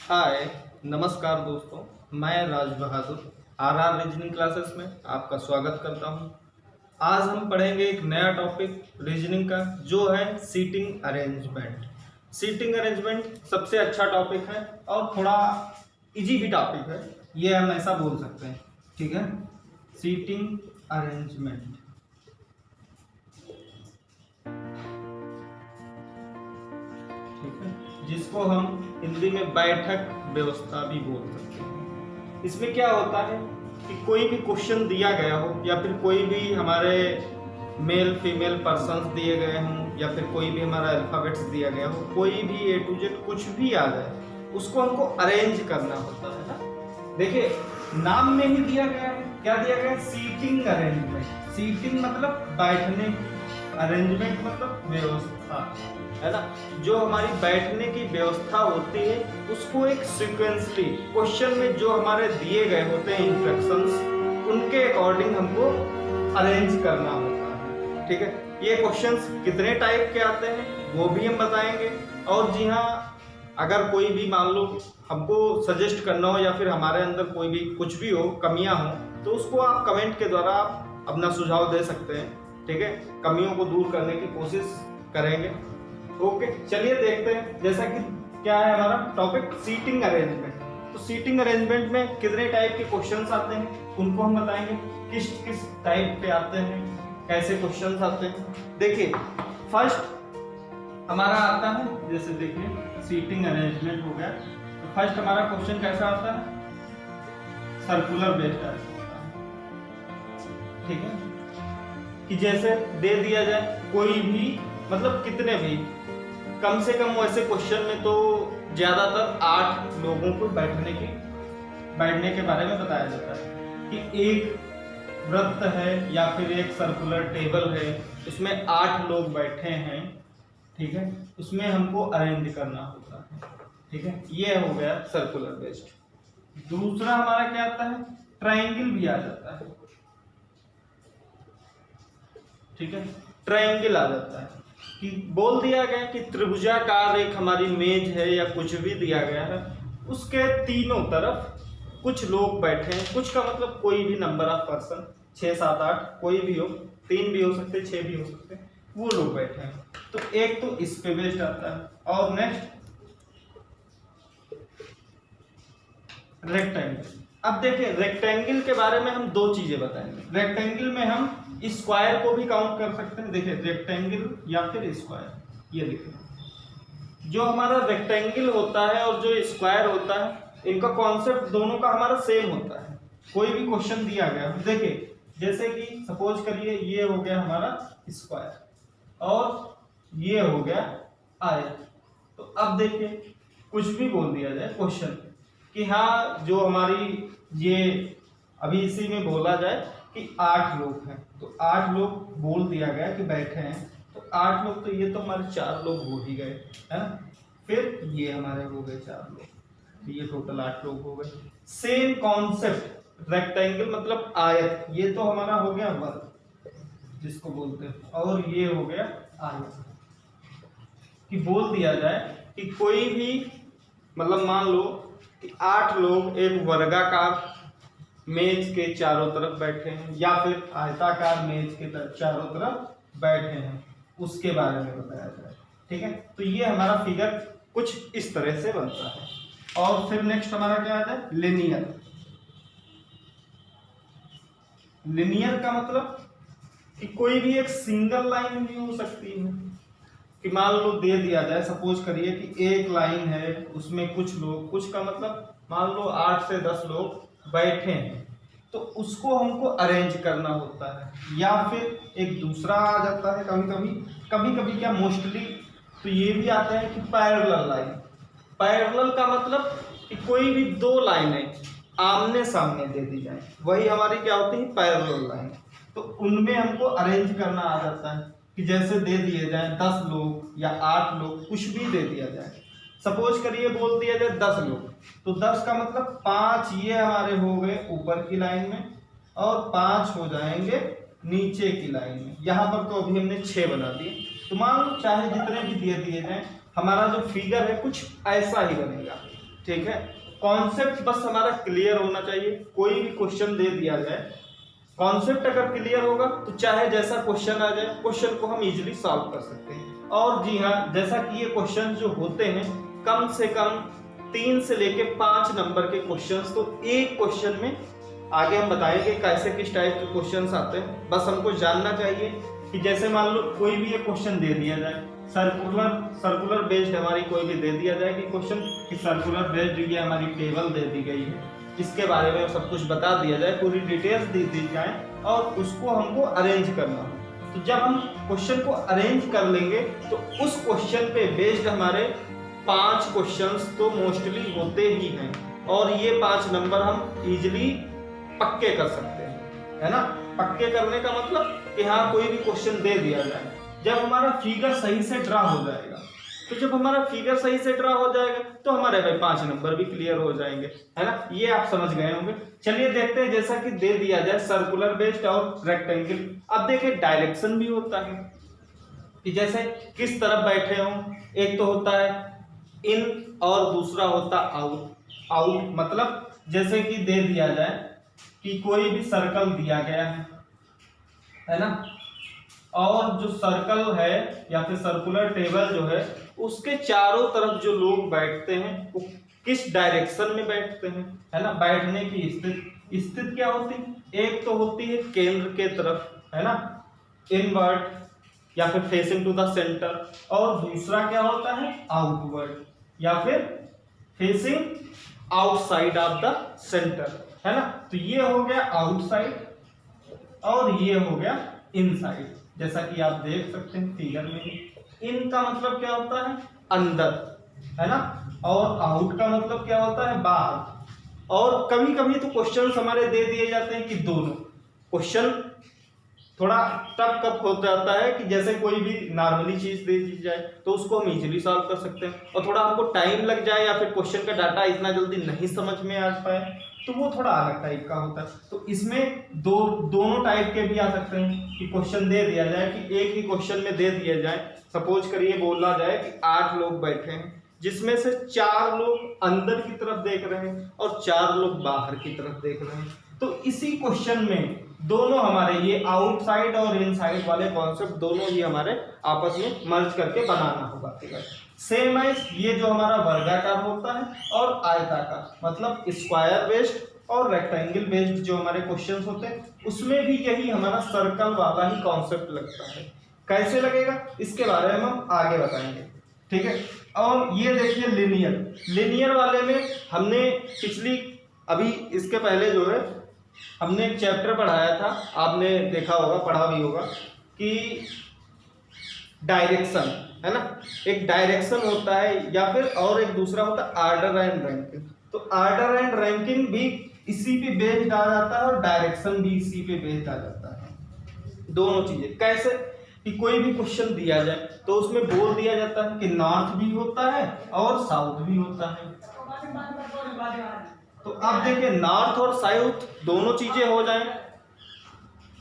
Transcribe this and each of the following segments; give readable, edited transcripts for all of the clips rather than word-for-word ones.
हाय नमस्कार दोस्तों, मैं Raj Bahadur are reasoning classes में आपका स्वागत करता हूं। आज हम पढ़ेंगे एक नया टॉपिक रीजनिंग का, जो है सीटिंग अरेंजमेंट। सीटिंग अरेंजमेंट सबसे अच्छा टॉपिक है और थोड़ा इजी भी टॉपिक है, ये हम ऐसा बोल सकते हैं। ठीक है, सीटिंग अरेंजमेंट। ठीक है, जिसको हम हिंदी में बैठक व्यवस्था भी बोल सकते हैं। इसमें क्या होता है कि कोई भी क्वेश्चन दिया गया हो या फिर कोई भी हमारे मेल फीमेल पर्सन्स दिए गए हों या फिर कोई भी हमारा अल्फाबेट्स दिया गया हो, कोई भी ए टू जेड कुछ भी आ जाए, उसको हमको अरेंज करना होता है ना। देखिए, नाम में ही दिया गया है, क्या दिया गया है? Seating arrangement. सीटिंग मतलब बैठने, अरेंजमेंट मतलब व्यवस्था, है ना। जो हमारी बैठने की व्यवस्था होती है उसको एक सीक्वेंसली क्वेश्चन में जो हमारे दिए गए होते हैं इंस्ट्रक्शंस, उनके अकॉर्डिंग हमको अरेंज करना होता है। ठीक है, ये क्वेश्चंस कितने टाइप के आते हैं वो भी हम बताएंगे। और जी हाँ, अगर कोई भी मान लो हमको सजेस्ट करना हो या फिर हमारे अंदर कोई भी कुछ भी हो, कमियां हो, तो उसको आप कमेंट के द्वारा आप अपना सुझाव दे सकते हैं। ठीक है, कमियों को दूर करने की कोशिश करेंगे। ओके, चलिए देखते हैं। जैसा कि क्या है हमारा टॉपिक, सीटिंग अरेंजमेंट। तो सीटिंग अरेंजमेंट में कितने टाइप के क्वेश्चंस आते हैं उनको हम बताएंगे, किस किस टाइप पे आते हैं, कैसे क्वेश्चंस आते हैं। देखिए, फर्स्ट हमारा आता है, जैसे देखिए सीटिंग अरेंजमेंट हो गया, तो फर्स्ट हमारा क्वेश्चन कैसा आता है? सर्कुलर बेस्ड आता है। ठीक है, कि जैसे दे दिया जाए कोई भी, मतलब कितने भी, कम से कम वैसे क्वेश्चन में तो ज्यादातर 8 लोगों को बैठने के बारे में बताया जाता है कि एक वृत्त है या फिर एक सर्कुलर टेबल है, उसमें 8 लोग बैठे हैं। ठीक है, उसमें हमको अरेंज करना होता है। ठीक है, ये हो गया सर्कुलर बेस्ड। दूसरा हमारा क्या आता है? ट्रायंगल भी आ जाता है। ठीक है, ट्रायंगल आ जाता है कि बोल दिया गया कि त्रिभुजाकार एक हमारी मेज है या कुछ भी दिया गया है, उसके तीनों तरफ कुछ लोग बैठे हैं। कुछ का मतलब कोई भी नंबर ऑफ पर्सन, 6 7 8 कोई भी हो, 3 भी हो सकते, 6 भी हो सकते, वो लोग बैठे हैं। तो एक तो इस पे बेस्ड आता है। और नेक्स्ट रेक्टेंगल। अब देखिए, रेक्टेंगल के बारे में हम 2 चीजें बताएंगे। रेक्टेंगल में हम स्क्वायर को भी काउंट कर सकते हैं। देखिए, रेक्टेंगल या फिर स्क्वायर, ये लिखें। जो हमारा रेक्टेंगल होता है और जो स्क्वायर होता है, इनका कॉन्सेप्ट दोनों का हमारा सेम होता है। कोई भी क्वेश्चन दिया गया, देखिए जैसे कि सपोज करिए ये हो गया हमारा स्क्वायर और ये हो गया आयत। तो अब देखिए, कुछ भी बोल दिया जाए क्वेश्चन कि हाँ, जो हमारी ये अभी इसी में बोला जाए कि 8 लोग हैं, तो 8 लोग बोल दिया गया कि बैठे हैं, तो 8 लोग, तो ये तो हमारे 4 लोग हो ही गए, है ना। फिर ये हमारे हो गए 4 लोग, तो ये टोटल 8 लोग हो गए। सेम कॉन्सेप्ट, रेक्टेंगल मतलब आयत, ये तो हमारा हो गया वर्ग जिसको बोलते हैं, और ये हो गया आयत। कि बोल दिया जाए कि कोई भी, मतलब मान लो कि 8 लोग एक वर्गाकार मेज के चारों तरफ बैठे हैं या फिर आयताकार मेज के चारों तरफ बैठे हैं, उसके बारे में बताया जाए। ठीक है, तो ये हमारा फिगर कुछ इस तरह से बनता है। और फिर नेक्स्ट हमारा क्या आता है? लिनियर। लिनियर का मतलब कि कोई भी एक सिंगल लाइन भी हो सकती है। कि मान लो दे दिया जाए, सपोज करिए कि एक लाइन है, उसमें कुछ लोग, कुछ का मतलब मान लो 8 से 10 लोग बैठे हैं, तो उसको हमको अरेंज करना होता है। या फिर एक दूसरा आ जाता है कभी कभी क्या, मोस्टली तो ये भी आता है कि पैरेलल लाइन। पैरेलल का मतलब कि कोई भी 2 लाइनें आमने सामने दे दी जाए, वही हमारी क्या होती है? Parallel line. तो उनमें हमको अरेंज करना आ जाता है कि जैसे दे दिए जाए 10 लोग या 8 लोग, कुछ भी दे दिया जाए। सपोज करिए बोल दिया जाए 10 लोग, तो 10 का मतलब 5 ये हमारे हो गए ऊपर की लाइन में और 5 हो जाएंगे नीचे की लाइन में। यहाँ पर तो अभी हमने 6 बना दिए। तो मान लो चाहे जितने भी दिए जाए, हमारा जो फिगर है कुछ ऐसा ही बनेगा। ठीक है, कॉन्सेप्ट बस हमारा क्लियर होना चाहिए। कोई भी क्वेश्चन दे दिया जाए, कॉन्सेप्ट अगर क्लियर होगा तो चाहे जैसा क्वेश्चन आ जाए, क्वेश्चन को हम इजीली सॉल्व कर सकते हैं। और जी हाँ, जैसा कि ये क्वेश्चन जो होते हैं कम से कम 3 से लेके 5 नंबर के क्वेश्चंस, तो एक क्वेश्चन में आगे हम बताएंगे कैसे किस टाइप के क्वेश्चंस आते हैं। बस हमको जानना चाहिए कि जैसे मान लो कोई भी एक क्वेश्चन दे दिया जाए, सर्कुलर बेस्ड हमारी कोई भी दे दिया जाए कि क्वेश्चन कि सर्कुलर बेस्ड ये हमारी टेबल दे दी गई है, इसके बारे में सब कुछ बता दिया जाए, पूरी डिटेल्स दे दी जाए और उसको हमको अरेंज करना हो। तो जब हम क्वेश्चन को अरेंज कर लेंगे तो उस क्वेश्चन पे बेस्ड हमारे 5 क्वेश्चंस तो मोस्टली होते ही हैं और ये 5 नंबर हम इजीली पक्के कर सकते हैं, है ना। पक्के करने का मतलब कि हाँ कोई भी क्वेश्चन दे दिया जाए, जब हमारा फिगर सही से ड्रा हो जाएगा, तो जब हमारा फिगर सही से ड्रा हो जाएगा तो हमारे भाई 5 नंबर भी क्लियर हो जाएंगे, है ना। ये आप समझ गए होंगे। चलिए देखते हैं, जैसा कि दे दिया जाए सर्कुलर बेस्ड और रेक्टेंगल। अब देखिए डायरेक्शन भी होता है कि जैसे किस तरफ बैठे हो, एक तो होता है इन और दूसरा होता आउट। मतलब जैसे कि दे दिया जाए कि कोई भी सर्कल दिया गया है ना, और जो सर्कल है या फिर सर्कुलर टेबल जो है उसके चारों तरफ जो लोग बैठते हैं वो किस डायरेक्शन में बैठते हैं, है ना। बैठने की स्थिति क्या होती है, एक तो होती है केंद्र के तरफ, है ना, इनवर्ड या फिर फेसिंग टू द सेंटर, और दूसरा क्या होता है आउटवर्ड या फिर facing outside of the centre, है ना। तो ये हो गया आउटसाइड और ये हो गया इनसाइड, जैसा कि आप देख सकते हैं फिगर में। इन का मतलब क्या होता है अंदर, है ना, और आउट का मतलब क्या होता है बाहर। और कभी कभी तो क्वेश्चन हमारे दे दिए जाते हैं कि दोनों क्वेश्चन थोड़ा टफ कब हो जाता है कि जैसे कोई भी नॉर्मली चीज दे दी जाए तो उसको हम इजीली सॉल्व कर सकते हैं, और थोड़ा हमको टाइम लग जाए या फिर क्वेश्चन का डाटा इतना जल्दी नहीं समझ में आ पाए तो वो थोड़ा अलग टाइप का होता है। तो इसमें दोनों टाइप के भी आ सकते हैं कि क्वेश्चन दे दिया जाए कि एक ही क्वेश्चन में दे दिया जाए, सपोज करिए बोला जाए कि 8 लोग बैठे हैं जिसमें से 4 लोग अंदर की तरफ देख रहे हैं और 4 लोग बाहर की तरफ देख रहे हैं। तो इसी क्वेश्चन में दोनों हमारे ये आउटसाइड और इनसाइड वाले कॉन्सेप्ट दोनों ही हमारे आपस में मर्ज करके बनाना होगा, ठीक है। सेम एज ये जो हमारा वर्गाकार होता है और आयताकार, मतलब स्क्वायर बेस्ड और रेक्टेंगल बेस्ड जो हमारे क्वेश्चंस होते हैं उसमें भी यही हमारा सर्कल वाला ही कॉन्सेप्ट लगता है। कैसे लगेगा इसके बारे में हम आगे बताएंगे, ठीक है। और ये देखिए लिनियर वाले में हमने अभी इसके पहले जो है हमने एक चैप्टर पढ़ाया था, आपने देखा होगा, पढ़ा भी होगा कि डायरेक्शन, है ना। एक डायरेक्शन होता है या फिर और एक दूसरा होता है आर्डर एंड रैंकिंग। तो आर्डर एंड रैंकिंग भी इसी पे बेस्ड आ जाता है और डायरेक्शन भी इसी पे बेस्ड आ जाता है। दोनों चीजें कैसे कि कोई भी क्वेश्चन दिया जाए तो उसमें बोल दिया जाता है कि नॉर्थ भी होता है और साउथ भी होता है। तो अब देखिए नॉर्थ और साउथ दोनों चीजें हो जाए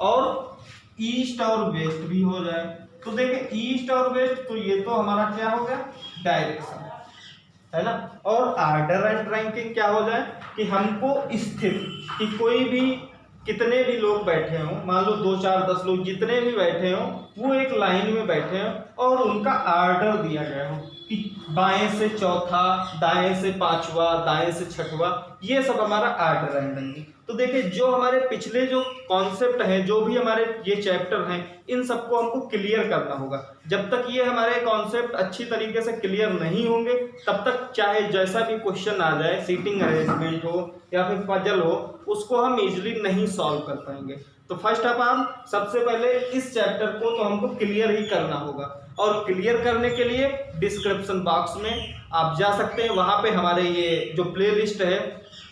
और ईस्ट और वेस्ट भी हो जाए। तो देखिए ईस्ट और वेस्ट, तो ये तो हमारा क्या हो गया डायरेक्शन, है ना। और आर्डर एंड रैंकिंग क्या हो जाए कि हमको स्थित कि कोई भी कितने भी लोग बैठे हों, मान लो 2 4 10 लोग जितने भी बैठे हों वो एक लाइन में बैठे हों और उनका आर्डर दिया गया हो कि बाएं से चौथा, दाएं से पांचवा, दाएं से छठवा, ये सब हमारा आर्डर एंड रैंकिंग। तो देखिए जो हमारे पिछले जो कॉन्सेप्ट हैं, जो भी हमारे ये चैप्टर हैं, इन सबको हमको क्लियर करना होगा। जब तक ये हमारे कॉन्सेप्ट अच्छी तरीके से क्लियर नहीं होंगे तब तक चाहे जैसा भी क्वेश्चन आ जाए, सीटिंग अरेंजमेंट हो या फिर पजल हो, उसको हम इजीली नहीं सॉल्व कर पाएंगे। तो फर्स्ट ऑफ ऑल सबसे पहले इस चैप्टर को तो हमको क्लियर ही करना होगा, और क्लियर करने के लिए डिस्क्रिप्शन बॉक्स में आप जा सकते हैं। वहाँ पे हमारे ये जो प्लेलिस्ट है,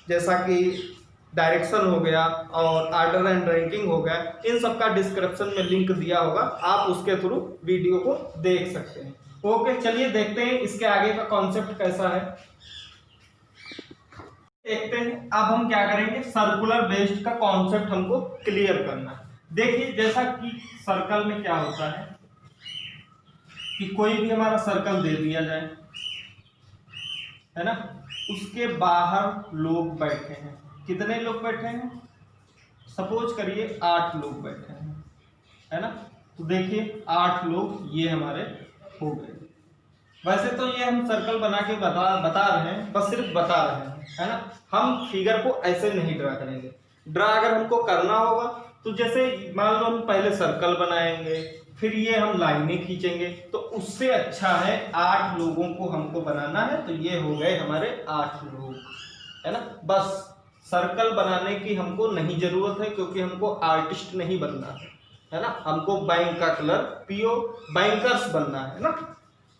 जैसा कि डायरेक्शन हो गया और आर्डर एंड रैंकिंग हो गया, इन सब का डिस्क्रिप्शन में लिंक दिया होगा, आप उसके थ्रू वीडियो को देख सकते हैं। ओके, चलिए देखते हैं इसके आगे का कॉन्सेप्ट कैसा है, देखते हैं। अब हम क्या करेंगे, सर्कुलर बेस्ड का कॉन्सेप्ट हमको क्लियर करना है। देखिए जैसा कि सर्कल में क्या होता है कि कोई भी हमारा सर्कल दे दिया जाए, है ना, उसके बाहर लोग बैठे हैं। कितने लोग बैठे हैं? सपोज करिए 8 लोग बैठे हैं, है ना। तो देखिए 8 लोग ये हमारे हो गए। वैसे तो ये हम सर्कल बना के बता रहे हैं, बस सिर्फ बता रहे हैं, है ना। हम फिगर को ऐसे नहीं ड्रा करेंगे। ड्रा अगर हमको करना होगा तो जैसे मान लो हम पहले सर्कल बनाएंगे, फिर ये हम लाइनें खींचेंगे, तो उससे अच्छा है 8 लोगों को हमको बनाना है, तो ये हो गए हमारे 8 लोग, है ना। बस सर्कल बनाने की हमको नहीं जरूरत है, क्योंकि हमको आर्टिस्ट नहीं बनना है ना। हमको बैंक का कलर पियो बैंकर्स बनना है ना,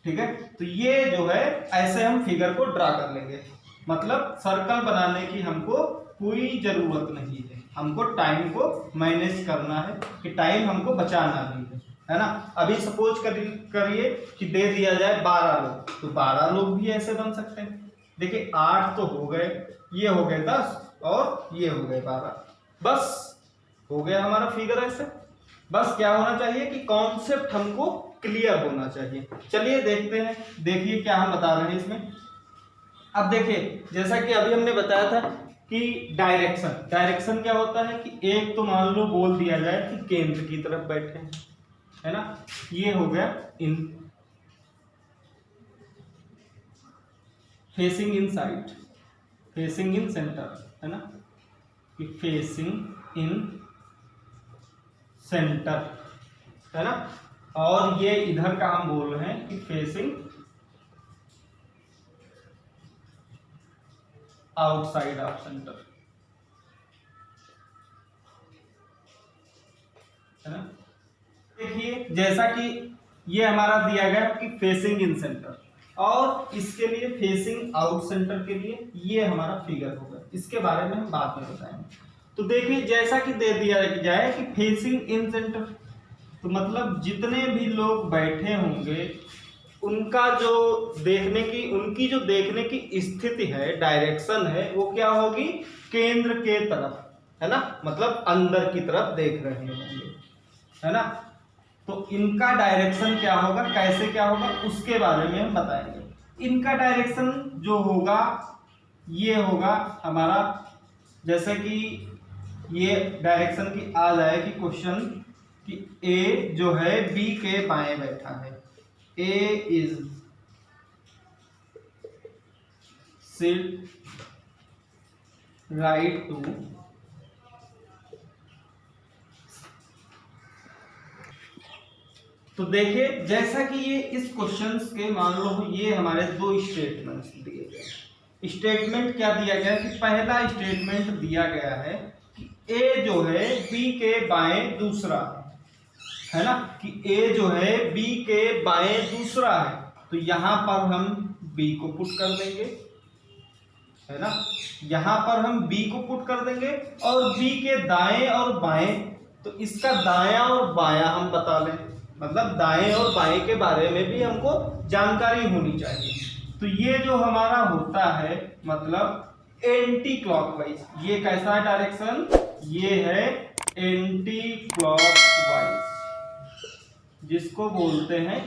ठीक है। तो ये जो है ऐसे हम फिगर को ड्रा कर लेंगे। मतलब सर्कल बनाने की हमको कोई जरूरत नहीं है, हमको टाइम को मैनेज करना है कि टाइम हमको बचाना भी है ना। अभी सपोज करिए कि दे दिया जाए 12 लोग, तो 12 लोग भी ऐसे बन सकते हैं। देखिए 8 तो हो गए, ये हो गए 10 और ये हो गए 12, बस हो गया हमारा फिगर ऐसे। बस क्या होना चाहिए कि कॉन्सेप्ट हमको क्लियर होना चाहिए। चलिए देखते हैं, देखिए क्या हम बता रहे हैं इसमें। अब देखिए जैसा कि अभी हमने बताया था कि डायरेक्शन क्या होता है कि एक तो मान लो बोल दिया जाए कि केंद्र की तरफ बैठे हैं, है ना। ये हो गया in facing in side, facing in centre, है ना, कि फेसिंग इन सेंटर, है ना। और ये इधर का हम बोल रहे हैं कि फेसिंग आउटसाइड ऑफ सेंटर, है ना। देखिए जैसा कि ये हमारा दिया गया कि फेसिंग इन सेंटर, और इसके लिए फेसिंग आउट सेंटर के लिए ये हमारा फिगर होगा। इसके बारे में हम बाद में बताएंगे। तो देखिए जैसा कि दे दिया जाए कि फेसिंग इन सेंटर, तो मतलब जितने भी लोग बैठे होंगे उनका जो उनकी जो देखने की स्थिति है, डायरेक्शन है, वो क्या होगी? केंद्र के तरफ, है ना। मतलब अंदर की तरफ देख रहे होंगे, है ना। तो इनका डायरेक्शन क्या होगा, कैसे क्या होगा, उसके बारे में हम बताएंगे। इनका डायरेक्शन जो होगा ये होगा हमारा, जैसे कि ये डायरेक्शन की आ जाएगी क्वेश्चन कि ए जो है बी के बाएं बैठा है, ए इज सिट राइट टू तो देखिए जैसा कि ये इस क्वेश्चन के मान लो ये हमारे 2 स्टेटमेंट्स दिए गए। स्टेटमेंट क्या दिया गया कि पहला स्टेटमेंट दिया गया है कि ए जो है बी के बाएं दूसरा है ना, कि ए जो है बी के बाएं दूसरा है। तो यहां पर हम बी को पुट कर देंगे, है ना। यहां पर हम बी को पुट कर देंगे और बी के दाएं और बाएं, तो इसका दायां और बायां हम बता लें। मतलब दाएं और बाएं के बारे में भी हमको जानकारी होनी चाहिए। तो ये जो हमारा होता है मतलब एंटी क्लॉकवाइज, ये कैसा है डायरेक्शन? ये है एंटी क्लॉकवाइज, जिसको बोलते हैं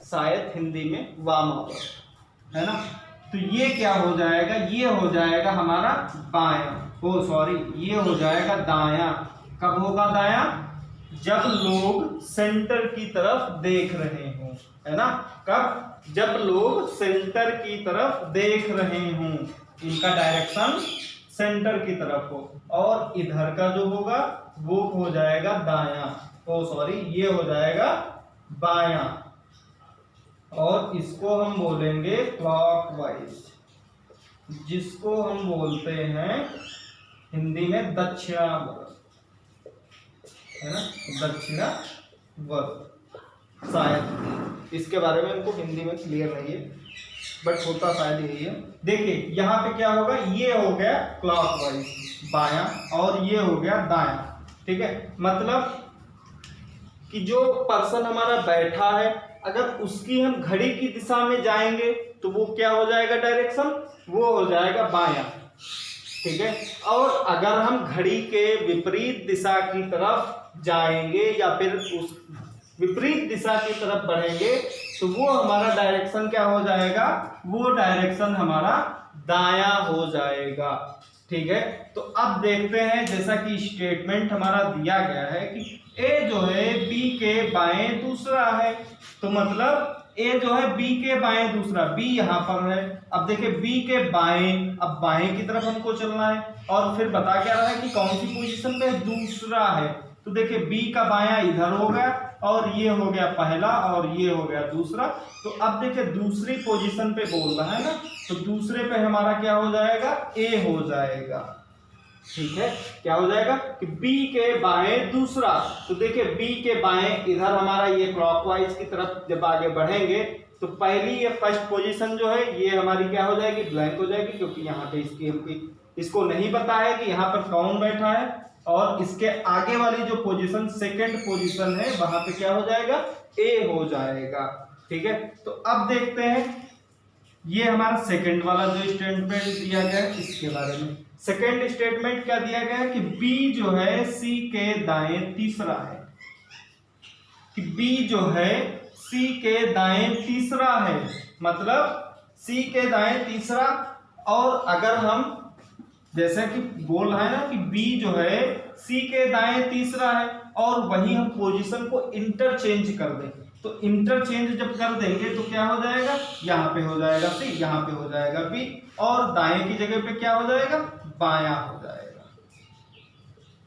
शायद हिंदी में वामावर्त, है ना। तो ये क्या हो जाएगा? ये हो जाएगा हमारा बायां, ये हो जाएगा दायां। कब होगा दायां? जब लोग सेंटर की तरफ देख रहे हों, है ना। कब? जब लोग सेंटर की तरफ देख रहे हों, इनका डायरेक्शन सेंटर की तरफ हो, और इधर का जो होगा वो हो जाएगा दायां, ये हो जाएगा बायां, और इसको हम बोलेंगे क्लॉकवाइज, जिसको हम बोलते हैं हिंदी में दक्षिणावर्त, है ना, दक्षिणावर्त। शायद इसके बारे में हमको हिंदी में क्लियर नहीं है, बट होता शायद यही है। देखिए यहाँ पे क्या होगा, ये हो गया क्लॉकवाइज बायां और ये हो गया दायां, ठीक है। मतलब कि जो पर्सन हमारा बैठा है, अगर उसकी हम घड़ी की दिशा में जाएंगे तो वो क्या हो जाएगा डायरेक्शन? वो हो जाएगा बायां, ठीक है। और अगर हम घड़ी के विपरीत दिशा की तरफ जाएंगे या फिर उस विपरीत दिशा की तरफ बढ़ेंगे तो वो हमारा डायरेक्शन क्या हो जाएगा? वो डायरेक्शन हमारा दायां हो जाएगा। ठीक है, तो अब देखते हैं, जैसा कि स्टेटमेंट हमारा दिया गया है कि ए जो है बी के बाएं दूसरा है, तो मतलब ए जो है बी के बाएं दूसरा, बी यहां पर है। अब देखिए बी के बाएं, अब बाएं की तरफ हमको चलना है और फिर बता क्या रहा है कि कौन सी पोजीशन पे दूसरा है। तो देखिए बी का बायां इधर हो गया और ये हो गया पहला और ये हो गया दूसरा। तो अब देखिए दूसरी पोजीशन पे बोल रहा है ना, तो दूसरे पे हमारा क्या हो जाएगा, ए हो जाएगा। ठीक है, क्या हो जाएगा कि B के बाएं दूसरा। तो देखिए B के बाएं इधर हमारा ये क्लॉकवाइज की तरफ जब आगे बढ़ेंगे तो पहली ये फर्स्ट पोजीशन जो है ये हमारी क्या हो जाएगी, ब्लैंक हो जाएगी, क्योंकि यहाँ पे इसको नहीं पता है कि यहाँ पर कौन बैठा है। और इसके आगे वाली जो पोजीशन सेकंड पोजीशन है वहां पे क्या हो जाएगा, ए हो जाएगा। ठीक है, तो अब देखते हैं ये हमारा सेकंड वाला जो स्टेटमेंट दिया गया है इसके बारे में। सेकंड स्टेटमेंट क्या दिया गया है कि बी जो है सी के दाएं तीसरा है, कि बी जो है सी के दाएं तीसरा है, मतलब सी के दाएं तीसरा। और अगर हम जैसे कि बोल रहा है ना कि बी जो है सी के दाएं तीसरा है और वही हम पोजीशन को इंटरचेंज कर दें, तो इंटरचेंज जब कर देंगे तो क्या हो जाएगा, यहाँ पे हो जाएगा सी, यहाँ पे हो जाएगा बी, और दाएं की जगह पे क्या हो जाएगा, बायां हो जाएगा।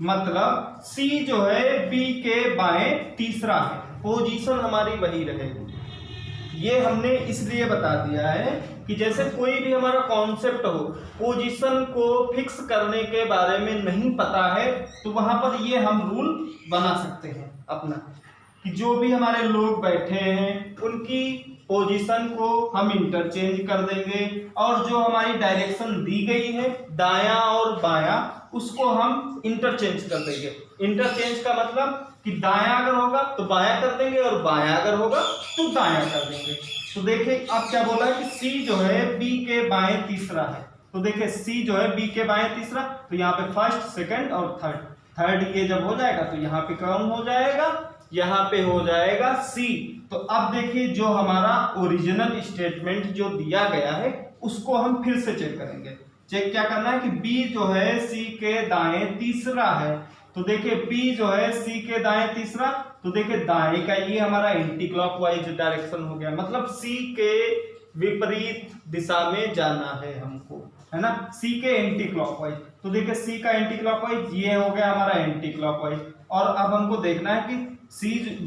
मतलब सी जो है बी के बाएं तीसरा है, पोजीशन हमारी वही रहेगी। ये हमने इसलिए बता दिया है कि जैसे कोई भी हमारा कॉन्सेप्ट हो, पोजीशन को फिक्स करने के बारे में नहीं पता है, तो वहां पर ये हम रूल बना सकते हैं अपना, कि जो भी हमारे लोग बैठे हैं उनकी पोजीशन को हम इंटरचेंज कर देंगे, और जो हमारी डायरेक्शन दी गई है दायां और बायां उसको हम इंटरचेंज कर देंगे। इंटरचेंज का मतलब कि दायां अगर होगा तो बायां कर देंगे और बायां अगर होगा तो दायां कर देंगे। तो देखिए अब क्या बोला है कि सी जो है बी के बाएं तीसरा है, तो देखिए सी जो है बी के बाएं तीसरा, तो यहाँ पे फर्स्ट सेकंड और थर्ड ये जब हो जाएगा तो यहाँ पे कौन हो जाएगा, यहाँ पे हो जाएगा सी। तो अब देखिए जो हमारा ओरिजिनल स्टेटमेंट जो दिया गया है उसको हम फिर से चेक करेंगे। चेक क्या करना है कि B जो है C के दाएं तीसरा है, तो देखिए B जो है C के दाएं तीसरा, तो देखिए दाएं का ये हमारा एंटी क्लॉकवाइज डायरेक्शन हो गया, मतलब C के विपरीत दिशा में जाना है हमको, है ना, C के एंटी क्लॉकवाइज। तो देखिए C का एंटी क्लॉकवाइज ये हो गया हमारा एंटी क्लॉकवाइज, और अब हमको देखना है कि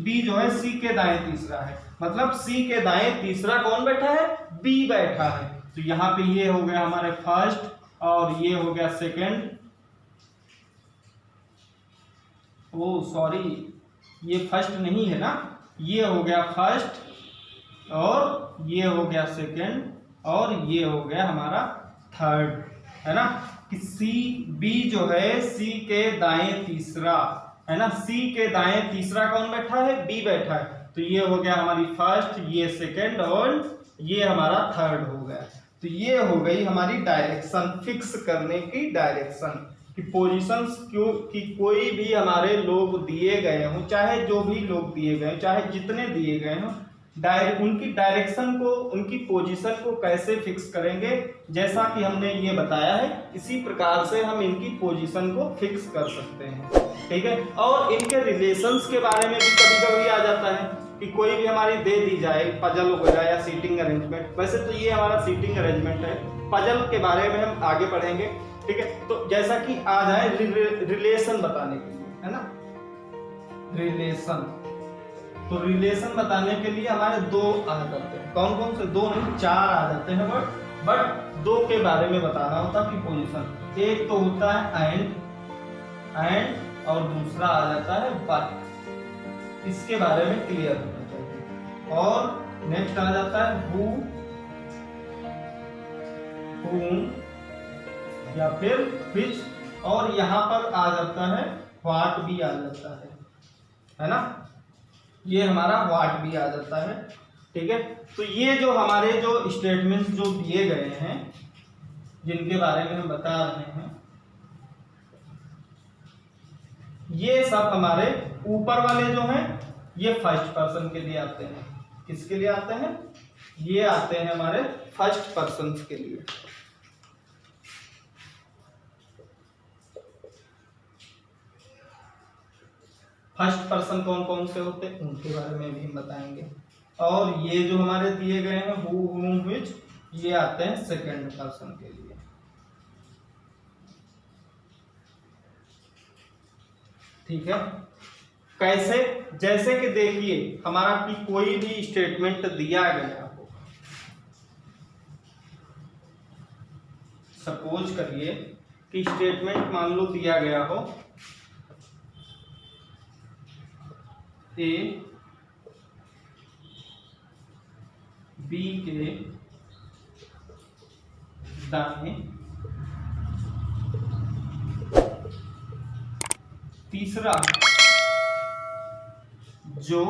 B जो है C के दाएं तीसरा है, मतलब C के दाएं तीसरा कौन बैठा है, B बैठा है। तो यहाँ पे ये हो गया हमारे फर्स्ट और ये हो गया सेकंड, ओ सॉरी ये फर्स्ट नहीं है ना, ये हो गया फर्स्ट और ये हो गया सेकंड और ये हो गया हमारा थर्ड, है ना, कि सी बी जो है सी के दाएं तीसरा, है ना, सी के दाएं तीसरा कौन बैठा है, बी बैठा है। तो ये हो गया हमारी फर्स्ट, ये सेकंड और ये हमारा थर्ड हो गया। तो ये हो गई हमारी डायरेक्शन, फिक्स करने की डायरेक्शन, कि पोजीशंस क्यों कि कोई भी हमारे लोग दिए गए हों, चाहे जो भी लोग दिए गए, चाहे जितने दिए गए हों, उनकी डायरेक्शन को, उनकी पोजीशन को कैसे फिक्स करेंगे, जैसा कि हमने ये बताया है इसी प्रकार से हम इनकी पोजीशन को फिक्स कर सकते हैं। ठीक है, और इनके रिलेशंस के बारे में भी कभी कभी आ जाता है कि कोई भी हमारी दे दी जाए, पजल वगैरह या सीटिंग अरेंजमेंट। वैसे तो ये हमारा सीटिंग अरेंजमेंट है, पजल के बारे में हम आगे पढ़ेंगे। ठीक है, तो जैसा कि आ जाए रिलेशन बताने के लिए, है ना, रिलेशन, तो रिलेशन बताने के लिए हमारे दो आ जाते हैं, कौन कौन से, दो नहीं चार आ जाते हैं, बट दो के बारे में बताना होता कि पोजीशन। एक तो होता है एंड और दूसरा आ जाता है बट, इसके बारे में क्लियर होना चाहिए। और नेक्स्ट आ जाता है हु, whom या फिर which, और यहाँ पर आ जाता है what भी आ जाता है ना, ये हमारा what भी आ जाता है। ठीक है, तो ये जो हमारे जो स्टेटमेंट्स जो दिए गए हैं जिनके बारे में हम बता रहे हैं, ये सब हमारे ऊपर वाले जो हैं ये फर्स्ट पर्सन के लिए आते हैं। किसके लिए आते हैं, ये आते हैं हमारे फर्स्ट पर्सन के लिए। फर्स्ट पर्सन कौन कौन से होते हैं उनके बारे में भी हम बताएंगे। और ये जो हमारे दिए गए हैं हु, हुम, व्हिच, ये आते हैं सेकंड पर्सन के लिए। ठीक है, कैसे? जैसे कि देखिए हमारा कि कोई भी स्टेटमेंट दिया गया हो, सपोज करिए कि स्टेटमेंट मान लो दिया गया हो ए बी के दाएं, तीसरा जो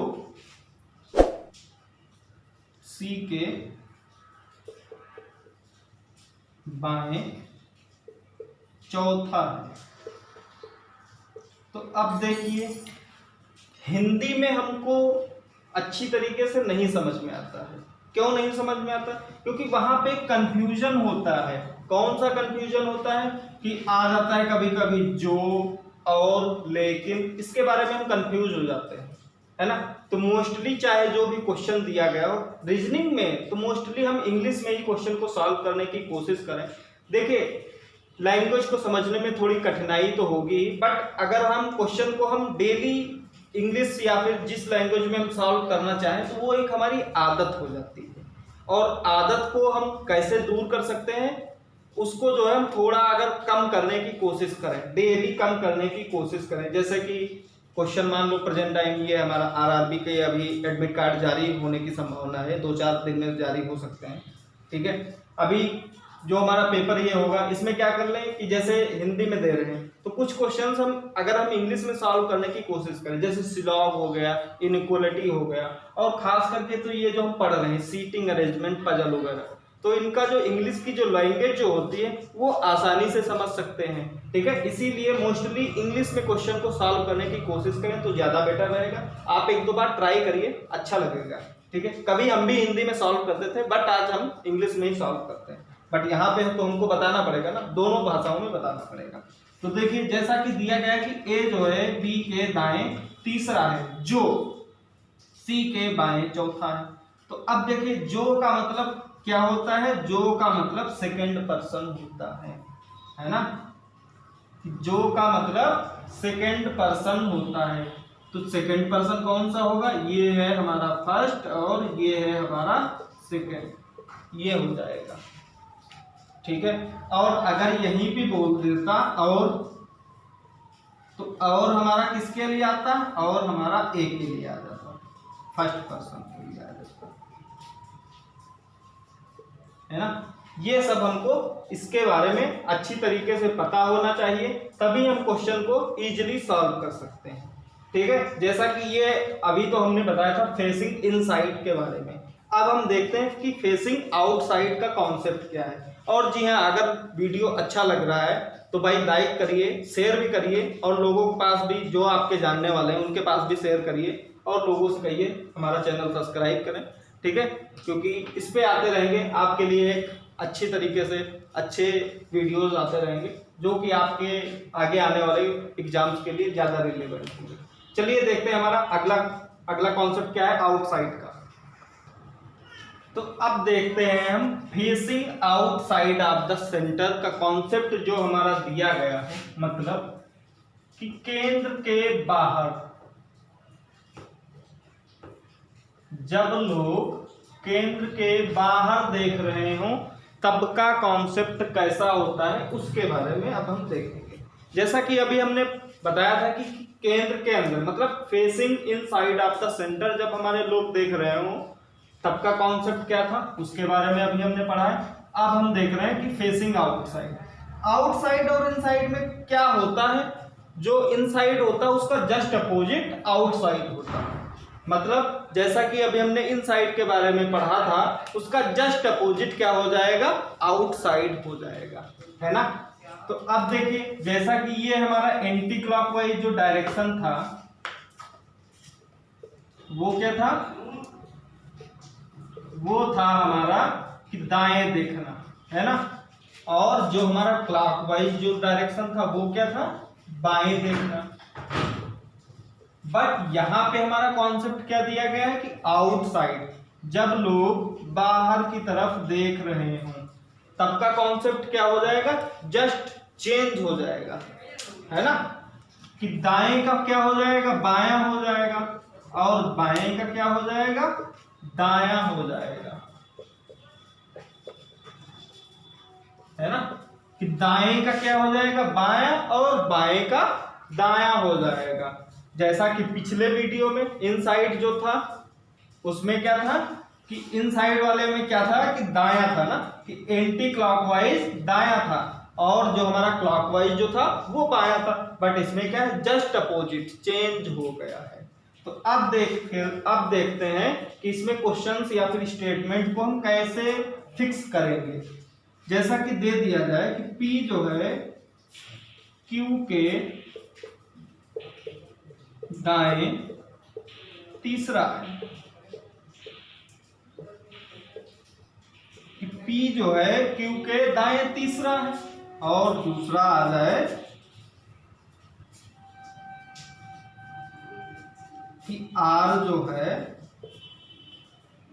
सी के बाएं, चौथा है। तो अब देखिए हिंदी में हमको अच्छी तरीके से नहीं समझ में आता है। क्यों नहीं समझ में आता? क्योंकि वहां पे कंफ्यूजन होता है। कौन सा कंफ्यूजन होता है कि आ जाता है कभी कभी जो और लेकिन, इसके बारे में हम कंफ्यूज हो जाते हैं, है ना। तो मोस्टली चाहे जो भी क्वेश्चन दिया गया हो रीजनिंग में, तो मोस्टली हम इंग्लिश में ही क्वेश्चन को सॉल्व करने की कोशिश करें। देखिए लैंग्वेज को समझने में थोड़ी कठिनाई तो होगी, बट अगर हम क्वेश्चन को हम डेली इंग्लिश या फिर जिस लैंग्वेज में हम सॉल्व करना चाहें तो वो एक हमारी आदत हो जाती है। और आदत को हम कैसे दूर कर सकते हैं, उसको जो है हम थोड़ा अगर कम करने की कोशिश करें, डेली कम करने की कोशिश करें। जैसे कि क्वेश्चन मान लो प्रेजेंट टाइम ये हमारा आरआरबी के अभी एडमिट कार्ड जारी होने की संभावना है, 2-4 दिन में जारी हो सकते हैं। ठीक है, अभी जो हमारा पेपर ये होगा इसमें क्या कर लें कि जैसे हिंदी में दे रहे हैं तो कुछ क्वेश्चंस हम अगर हम इंग्लिश में सॉल्व करने की कोशिश करें, जैसे सिलॉग हो गया, इनइक्वालिटी हो गया, और खास करके तो ये जो हम पढ़ रहे हैं सीटिंग अरेंजमेंट, पजल वगैरह, तो इनका जो इंग्लिश की जो लैंग्वेज जो होती है वो आसानी से समझ सकते हैं। ठीक है, इसीलिए मोस्टली इंग्लिश में क्वेश्चन को सॉल्व करने की कोशिश करें तो ज्यादा बेटर रहेगा। आप 1-2 बार ट्राई करिए, अच्छा लगेगा। ठीक है, कभी हम भी हिंदी में सॉल्व करते थे बट आज हम इंग्लिश में ही सॉल्व करते हैं। बट यहाँ पे तो हमको बताना पड़ेगा ना, दोनों भाषाओं में बताना पड़ेगा। तो देखिए जैसा कि दिया गया कि ए जो है बी के दाएं, तीसरा है जो सी के बाएं, चौथा है। तो अब देखिए जो का मतलब क्या होता है, जो का मतलब सेकंड पर्सन होता है ना। जो का मतलब सेकंड पर्सन होता है। तो सेकंड पर्सन कौन सा होगा, ये है हमारा फर्स्ट और ये है हमारा सेकंड, ये हो जाएगा। ठीक है, और अगर यहीं भी बोल देता और, तो और हमारा किसके लिए आता है, और हमारा ए के लिए आ जाता, फर्स्ट पर्सन के लिए आ जाता है ना। ये सब हमको इसके बारे में अच्छी तरीके से पता होना चाहिए, तभी हम क्वेश्चन को इजीली सॉल्व कर सकते हैं। ठीक है, जैसा कि ये अभी तो हमने बताया था फेसिंग इनसाइड के बारे में। अब हम देखते हैं कि फेसिंग आउटसाइड का कॉन्सेप्ट क्या है। और जी हाँ, अगर वीडियो अच्छा लग रहा है तो भाई लाइक करिए, शेयर भी करिए, और लोगों के पास भी जो आपके जानने वाले हैं उनके पास भी शेयर करिए, और लोगों से कहिए हमारा चैनल सब्सक्राइब करें। ठीक है, क्योंकि इस पे आते रहेंगे आपके लिए एक अच्छी तरीके से अच्छे वीडियोस आते रहेंगे जो कि आपके आगे आने वाले एग्जाम्स के लिए ज़्यादा रिलेवेंट होंगे। चलिए देखते हैं हमारा अगला कॉन्सेप्ट क्या है आउटसाइड का। तो अब देखते हैं हम facing outside of the centre का कॉन्सेप्ट जो हमारा दिया गया है, मतलब कि केंद्र के बाहर जब लोग केंद्र के बाहर देख रहे हो तब का कॉन्सेप्ट कैसा होता है उसके बारे में अब हम देखेंगे। जैसा कि अभी हमने बताया था कि केंद्र के अंदर मतलब facing inside of the centre जब हमारे लोग देख रहे हो तब का कॉन्सेप्ट क्या था उसके बारे में अभी हमने पढ़ा है। अब हम देख रहे हैं कि फेसिंग आउटसाइड, आउटसाइड और इनसाइड में क्या होता है। जो इनसाइड होता है उसका जस्ट अपोजिट आउटसाइड होता है। मतलब जैसा कि अभी हमने इनसाइड के बारे में पढ़ा था उसका जस्ट अपोजिट क्या हो जाएगा, आउटसाइड हो जाएगा, है ना। तो अब देखिए जैसा कि ये हमारा एंटी क्लॉकवाइज जो डायरेक्शन था वो क्या था, वो था हमारा कि दाएं देखना, है ना। और जो हमारा क्लॉकवाइज जो डायरेक्शन था वो क्या था, बाएं देखना। बट यहाँ पे हमारा कॉन्सेप्ट क्या दिया गया है कि आउटसाइड, जब लोग बाहर की तरफ देख रहे हों तब का कॉन्सेप्ट क्या हो जाएगा, जस्ट चेंज हो जाएगा, है ना, कि दाएं का क्या हो जाएगा, बायां हो जाएगा, और बाएं का क्या हो जाएगा, दायां हो जाएगा, है ना, कि दाएं का क्या हो जाएगा, बायां, और बाएं का दायां हो जाएगा। जैसा कि पिछले वीडियो में इनसाइड जो था उसमें क्या था कि इनसाइड वाले में क्या था कि दायां था ना, कि एंटी क्लॉकवाइज दायां था, और जो हमारा क्लॉकवाइज जो था वो बायां था। बट इसमें क्या है, जस्ट अपोजिट चेंज हो गया है। तो अब देखते हैं कि इसमें क्वेश्चंस या फिर स्टेटमेंट को हम कैसे फिक्स करेंगे। जैसा कि दे दिया जाए कि P जो है Q के दाएं तीसरा है, कि P जो है Q के दाएं तीसरा है, और दूसरा आ जाए कि R जो है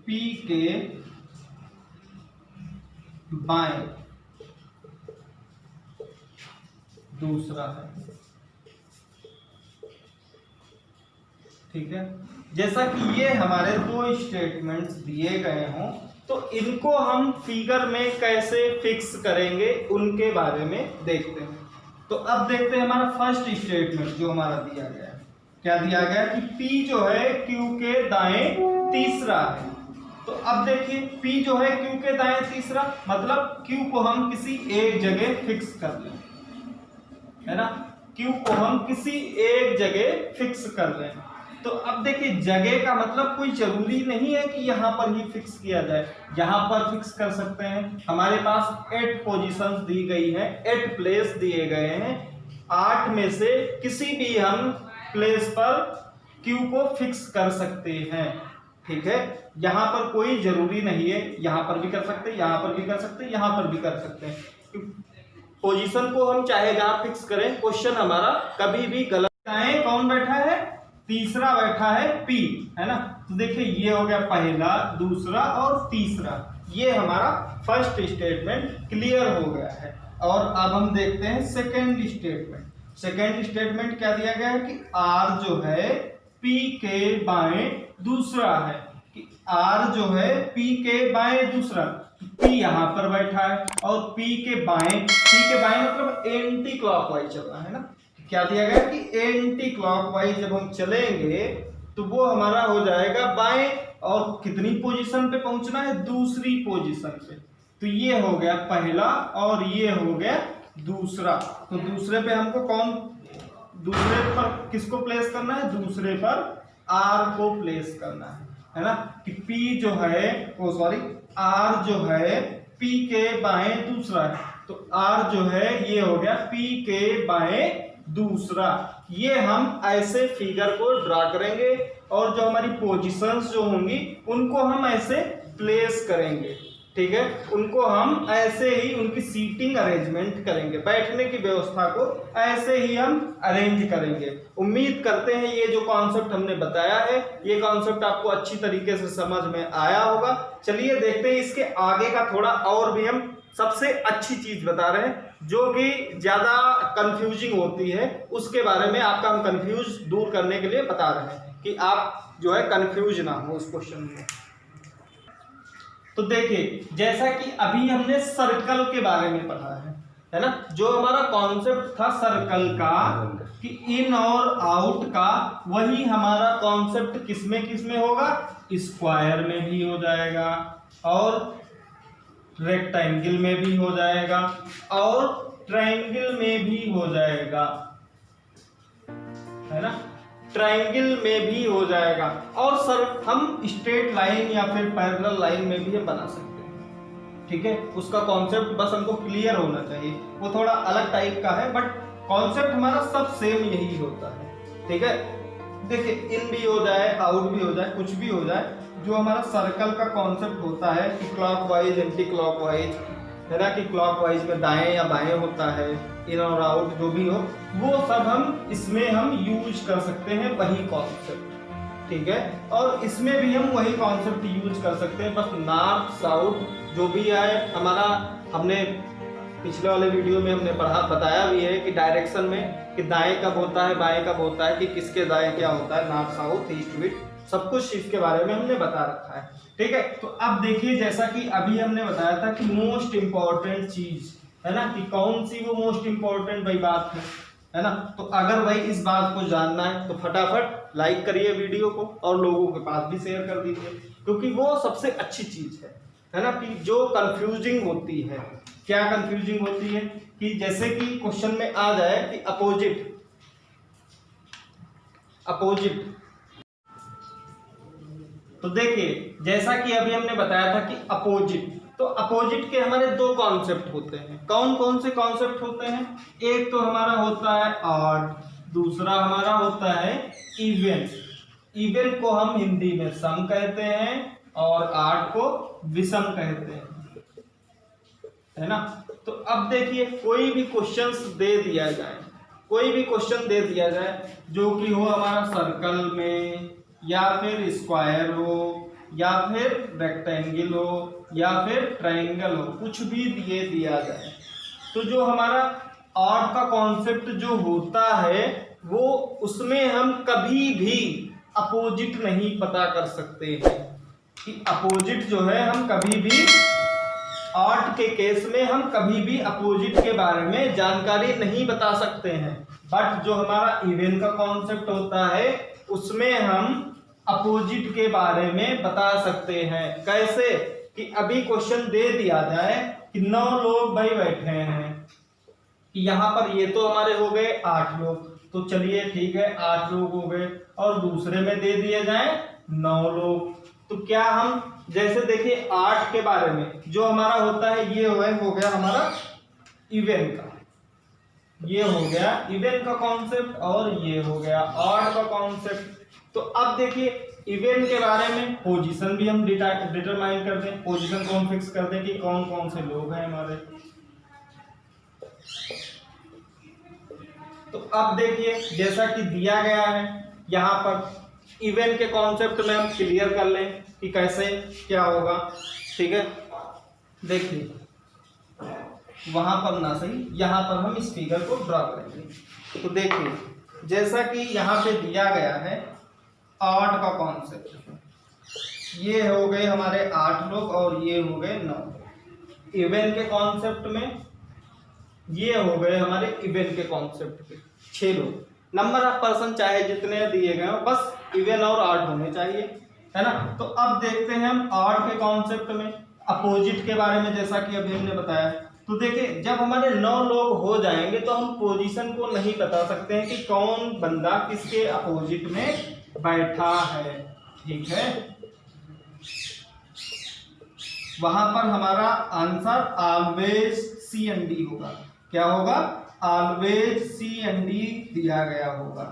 P के बाएं दूसरा है। ठीक है, जैसा कि ये हमारे दो स्टेटमेंट्स दिए गए हों तो इनको हम फिगर में कैसे फिक्स करेंगे उनके बारे में देखते हैं। तो अब देखते हैं हमारा फर्स्ट स्टेटमेंट जो हमारा दिया गया है। क्या दिया गया कि P जो है Q के दाएं तीसरा है। तो अब देखिए P जो है Q के दाएं तीसरा, मतलब Q को हम किसी एक जगह फिक्स कर लें, है ना, Q को हम किसी एक जगह फिक्स कर लें। तो अब देखिए जगह का मतलब कोई जरूरी नहीं है कि यहाँ पर ही फिक्स किया जाए, यहाँ पर फिक्स कर सकते हैं। हमारे पास 8 पोजीशंस दी गई हैं, 8 प्लेस दिए गए हैं, 8 में से किसी भी हम प्लेस पर Q को फिक्स कर सकते हैं। ठीक है, यहाँ पर कोई जरूरी नहीं है, यहाँ पर भी कर सकते हैं, यहाँ पर भी कर सकते हैं, यहाँ पर भी कर सकते हैं। पोजीशन को हम चाहे जहाँ फिक्स करें, क्वेश्चन हमारा कभी भी गलत नहीं। कौन बैठा है, तीसरा बैठा है P, है ना। तो देखिए ये हो गया पहला, दूसरा और तीसरा, ये हमारा फर्स्ट स्टेटमेंट क्लियर हो गया है। और अब हम देखते हैं सेकेंड स्टेटमेंट। सेकेंड स्टेटमेंट क्या दिया गया है कि R जो है P के बाएं दूसरा है, कि R जो है P के बाएं दूसरा, P यहाँ पर बैठा है और P के बाएं मतलब एंटी क्लॉकवाइज चल रहा है ना। क्या दिया गया कि एंटी क्लॉकवाइज जब हम चलेंगे तो वो हमारा हो जाएगा बाएं, और कितनी पोजीशन पे पहुंचना है, दूसरी पोजीशन पे। तो ये हो गया पहला और ये हो गया दूसरा। तो दूसरे पे हमको दूसरे पर किसको प्लेस करना है, दूसरे पर R को प्लेस करना है ना, कि P जो है R जो है P के बाएं दूसरा है। तो R जो है ये हो गया P के बाएं दूसरा। ये हम ऐसे फिगर को ड्रा करेंगे और जो हमारी पोजीशंस जो होंगी उनको हम ऐसे प्लेस करेंगे। ठीक है, उनको हम ऐसे ही उनकी सीटिंग अरेंजमेंट करेंगे, बैठने की व्यवस्था को ऐसे ही हम अरेंज करेंगे। उम्मीद करते हैं ये जो कॉन्सेप्ट हमने बताया है ये कॉन्सेप्ट आपको अच्छी तरीके से समझ में आया होगा। चलिए देखते हैं इसके आगे का थोड़ा और भी हम सबसे अच्छी चीज बता रहे हैं जो कि ज्यादा कंफ्यूजिंग होती है, उसके बारे में आपका हम कंफ्यूज दूर करने के लिए बता रहे हैं कि आप जो है कंफ्यूज ना हो उस क्वेश्चन में। तो देखिए जैसा कि अभी हमने सर्कल के बारे में पढ़ा है ना, जो हमारा कॉन्सेप्ट था सर्कल का कि इन और आउट का, वही हमारा कॉन्सेप्ट किसमें होगा, स्क्वायर में भी हो जाएगा और रेक्टेंगल में भी हो जाएगा और ट्रायंगल में भी हो जाएगा, है ना, ट्रायंगल में भी हो जाएगा। और सर हम स्ट्रेट लाइन या फिर पैरेलल लाइन में भी हम बना सकते हैं। ठीक है, उसका कॉन्सेप्ट बस हमको क्लियर होना चाहिए, वो थोड़ा अलग टाइप का है बट कॉन्सेप्ट हमारा सब सेम यही होता है। ठीक है, देखिए इन भी हो जाए आउट भी हो जाए कुछ भी हो जाए, जो हमारा सर्कल का कॉन्सेप्ट होता है कि क्लॉकवाइज एंटी क्लॉकवाइज, है ना, कि क्लॉकवाइज में दाएं या बाएं होता है इन और आउट जो भी हो, वो सब हम इसमें हम यूज कर सकते हैं, वही कॉन्सेप्ट, ठीक है। और इसमें भी हम वही कॉन्सेप्ट यूज कर सकते हैं, बस नॉर्थ साउथ जो भी आए हमारा, हमने पिछले वाले वीडियो में हमने बताया भी है कि डायरेक्शन में कि दाएं कब होता है बाएं कब होता है, कि किसके दाएं क्या होता है, नॉर्थ साउथ ईस्ट वेस्ट, सब कुछ इसके बारे में हमने बता रखा है, ठीक है। तो अब देखिए, जैसा कि अभी हमने बताया था कि मोस्ट इम्पॉर्टेंट चीज है ना, कि कौन सी वो मोस्ट इम्पॉर्टेंट भाई बात है ना। तो अगर भाई इस बात को जानना है तो फटाफट लाइक करिए वीडियो को और लोगों के पास भी शेयर कर दीजिए, क्योंकि वो सबसे अच्छी चीज है ना। कि जो कंफ्यूजिंग होती है, क्या कंफ्यूजिंग होती है, कि जैसे कि क्वेश्चन में आ जाए कि अपोजिट, तो देखिए जैसा कि अभी हमने बताया था कि अपोजिट, तो अपोजिट के हमारे दो कॉन्सेप्ट होते हैं। कौन कौन से कॉन्सेप्ट होते हैं? एक तो हमारा होता है ऑड, दूसरा हमारा होता है इवन। इवन को हम हिंदी में सम कहते हैं और ऑड को विषम कहते हैं, है ना। तो अब देखिए, कोई भी क्वेश्चंस दे दिया जाए, कोई भी क्वेश्चन दे दिया जाए जो कि हो हमारा सर्कल में, या फिर स्क्वायर हो, या फिर रेक्टेंगल हो, या फिर ट्रायंगल हो, कुछ भी दिया जाए, तो जो हमारा ऑड का कॉन्सेप्ट जो होता है वो, उसमें हम कभी भी अपोजिट नहीं पता कर सकते हैं। कि अपोजिट जो है हम कभी भी, ऑड के केस में हम कभी भी अपोजिट के बारे में जानकारी नहीं बता सकते हैं। बट जो हमारा इवन का कॉन्सेप्ट होता है उसमें हम अपोजिट के बारे में बता सकते हैं। कैसे? कि अभी क्वेश्चन दे दिया जाए कि 9 लोग भाई बैठे हैं, कि यहाँ पर ये तो हमारे हो गए 8 लोग, तो चलिए ठीक है 8 लोग हो गए, और दूसरे में दे दिए जाए 9 लोग, तो क्या हम, जैसे देखिए 8 के बारे में जो हमारा होता है ये हो गया हमारा इवन का, ये हो गया इवन का कॉन्सेप्ट, और ये हो गया ऑड का कॉन्सेप्ट। तो अब देखिए इवन के बारे में पोजीशन भी हम डिटरमाइन कर दें, पोजीशन को हम फिक्स कर दें कि कौन कौन से लोग हैं हमारे। तो अब देखिए जैसा कि दिया गया है यहाँ पर, इवन के कॉन्सेप्ट में हम क्लियर कर लें कि कैसे क्या होगा, ठीक है। देखिए वहां पर ना सही, यहाँ पर हम इस फिगर को ड्रा करेंगे। तो देखिए जैसा कि यहाँ पे दिया गया है ऑड का कॉन्सेप्ट, ये हो गए हमारे 8 लोग और ये हो गए 9। इवन के कॉन्सेप्ट में ये हो गए हमारे इवन के कॉन्सेप्ट के 6 लोग। नंबर ऑफ पर्सन चाहे जितने दिए गए हो, बस इवन और ऑड होने चाहिए, है ना। तो अब देखते हैं हम ऑड के कॉन्सेप्ट में अपोजिट के बारे में, जैसा कि अभी हमने बताया। तो देखिए जब हमारे 9 लोग हो जाएंगे तो हम पोजीशन को नहीं बता सकते हैं कि कौन बंदा किसके अपोजिट में बैठा है, ठीक है। वहां पर हमारा answer always see and D होगा। क्या होगा? ऑलवेज सी एंड डी दिया गया होगा,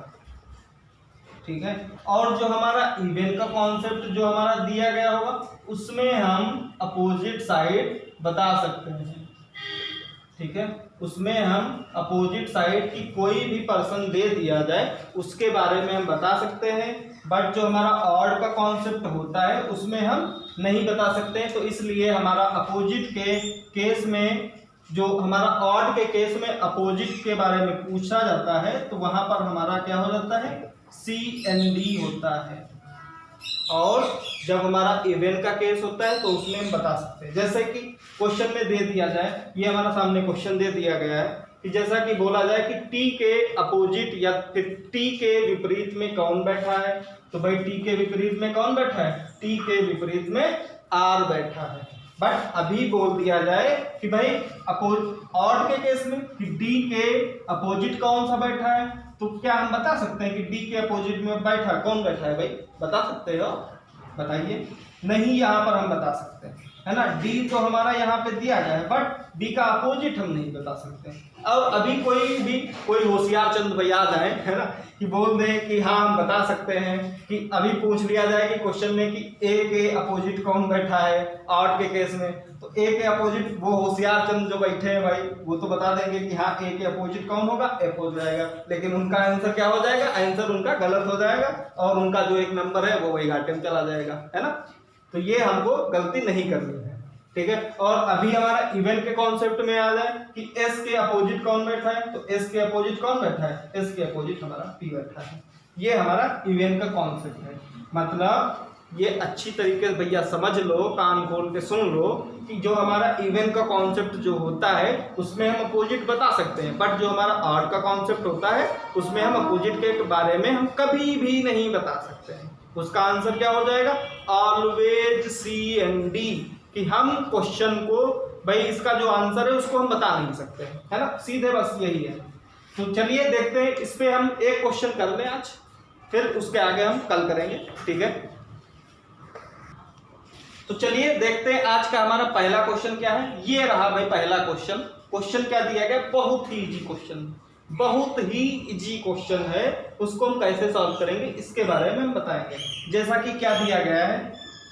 ठीक है। और जो हमारा इवन का कॉन्सेप्ट जो हमारा दिया गया होगा उसमें हम अपोजिट साइड बता सकते हैं, ठीक है। उसमें हम अपोजिट साइड की कोई भी पर्सन दे दिया जाए उसके बारे में हम बता सकते हैं। बट जो हमारा ऑड का कॉन्सेप्ट होता है उसमें हम नहीं बता सकते हैं। तो इसलिए हमारा अपोजिट के केस में, जो हमारा ऑड के केस में अपोजिट के बारे में पूछा जाता है तो वहां पर हमारा क्या हो जाता है? सी एन डी होता है। और जब हमारा इवन का केस होता है तो उसमें हम बता सकते हैं। जैसे कि क्वेश्चन में दे दिया जाए, ये हमारा सामने क्वेश्चन दे दिया गया है कि जैसा कि बोला जाए कि टी के अपोजिट या फिर टी के विपरीत में कौन बैठा है, तो भाई टी के विपरीत में कौन बैठा है? टी के विपरीत में आर बैठा है। बट अभी बोल दिया जाए कि भाई ऑड के केस में कि डी के अपोजिट कौन सा बैठा है, तो क्या हम बता सकते हैं कि डी के अपोजिट में बैठा कौन बैठा है? भाई बता सकते हो? बताइए। नहीं, यहाँ पर हम बता सकते हैं। है ना। डी तो हमारा यहाँ पे दिया गया है, बट डी का अपोजिट हम नहीं बता सकते। अब अभी कोई होशियार चंद भैया आए, है ना, कि बोल दें कि हाँ हम बता सकते हैं, कि अभी पूछ लिया जाए कि क्वेश्चन में कि ए के अपोजिट कौन बैठा है ऑड के केस में, तो ए के अपोजिट वो होशियार चंद जो बैठे हैं भाई वो तो बता देंगे कि हाँ ए के अपोजिट कौन होगा, एफ हो जाएगा। लेकिन उनका आंसर क्या हो जाएगा, आंसर उनका गलत हो जाएगा और उनका जो एक नंबर है वो वही घाटे में चला जाएगा, है ना। तो ये हमको गलती नहीं करनी है, ठीक है। और अभी हमारा इवन के कॉन्सेप्ट में आ जाए कि एस के अपोजिट कौन बैठा है, तो एस के अपोजिट कौन बैठा है, एस के अपोजिट हमारा पी बैठा है। ये हमारा इवन का कॉन्सेप्ट है। मतलब ये अच्छी तरीके से भैया समझ लो, कान खोल के सुन लो कि जो हमारा इवन का कॉन्सेप्ट जो होता है उसमें हम अपोजिट बता सकते हैं, बट जो हमारा ऑड का कॉन्सेप्ट होता है उसमें हम अपोजिट के बारे में हम कभी भी नहीं बता सकते हैं। उसका आंसर क्या हो जाएगा, ऑलवेज सी एंड डी, कि हम क्वेश्चन को भाई इसका जो आंसर है उसको हम बता नहीं सकते, है ना, सीधे बस यही है। तो चलिए देखते हैं, इस पे हम एक क्वेश्चन कर लें आज, फिर उसके आगे हम कल करेंगे, ठीक है। तो चलिए देखते हैं आज का हमारा पहला क्वेश्चन क्या है। ये रहा भाई पहला क्वेश्चन। क्वेश्चन क्या दिया गया, बहुत ही इजी क्वेश्चन, बहुत ही इजी क्वेश्चन है। उसको हम कैसे सॉल्व करेंगे इसके बारे में हम बताएंगे। जैसा कि क्या दिया गया है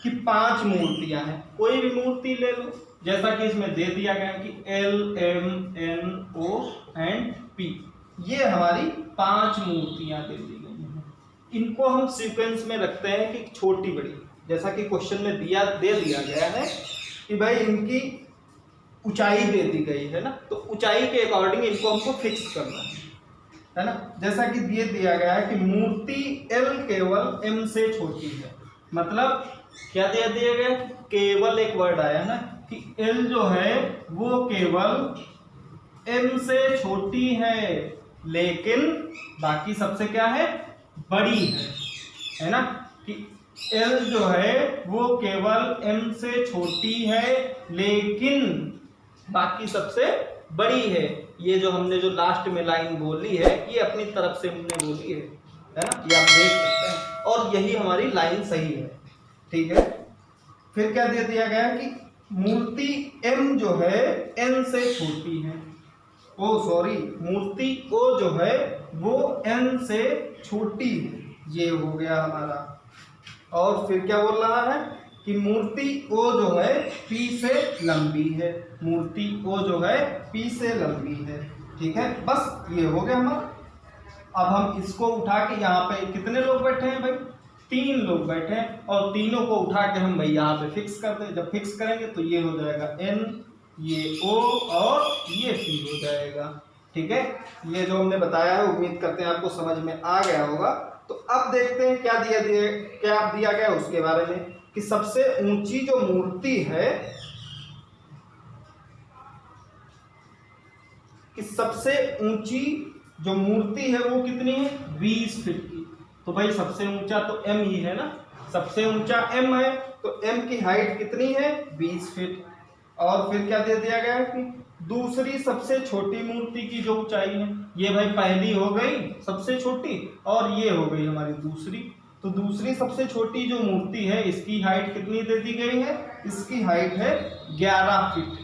कि 5 मूर्तियां हैं, कोई भी मूर्ति ले लो, जैसा कि इसमें दे दिया गया है कि L M N O and P, ये हमारी 5 मूर्तियां दे दी गई हैं। इनको हम सीक्वेंस में रखते हैं कि छोटी बड़ी, जैसा कि क्वेश्चन में दे दिया गया है कि भाई इनकी ऊंचाई दे दी गई है ना, तो ऊंचाई के अकॉर्डिंग इनको हमको फिक्स करना है ना। जैसा कि दिया गया है कि मूर्ति एल केवल एम से छोटी है, मतलब क्या दिया गया, केवल एक वर्ड आया ना कि एल जो है वो केवल एम से छोटी है लेकिन बाकी सबसे क्या है, बड़ी है ना, कि एल जो है वो केवल एम से छोटी है लेकिन बाकी सबसे बड़ी है। ये जो हमने जो लास्ट में लाइन बोली है ये अपनी तरफ से हमने बोली है ना, ये आप देख सकते हैं, और यही हमारी लाइन सही है, ठीक है। फिर क्या दे दिया गया कि मूर्ति m जो है n से छोटी है, मूर्ति o जो है वो n से छोटी है, ये हो गया हमारा। और फिर क्या बोल रहा है कि मूर्ति o जो है p से लंबी है, मूर्ति o जो है p से लंबी है, ठीक है। बस ये हो गया हमारा। अब हम इसको उठा के यहाँ पे कितने लोग बैठे हैं भाई, 3 लोग बैठे हैं, और तीनों को उठा के हम भाई यहाँ पे फिक्स कर दें। जब फिक्स करेंगे तो ये हो जाएगा n, ये o और ये p हो जाएगा, ठीक है। ये जो हमने बताया है उम्मीद करते हैं आपको समझ में आ गया होगा। तो अब देखते हैं क्या दिया गया उसके बारे में, कि सबसे ऊंची जो मूर्ति है, कि सबसे ऊंची जो मूर्ति है वो कितनी है, 20 फीट की। तो भाई सबसे ऊंचा तो m ही है ना, सबसे ऊंचा m है, तो m की हाइट कितनी है, 20 फीट। और फिर क्या दे दिया गया है कि दूसरी सबसे छोटी मूर्ति की जो ऊंचाई है, ये भाई पहली हो गई सबसे छोटी और ये हो गई हमारी दूसरी। तो दूसरी सबसे छोटी जो मूर्ति है इसकी हाइट कितनी दे दी गई है, इसकी हाइट है 11 फीट,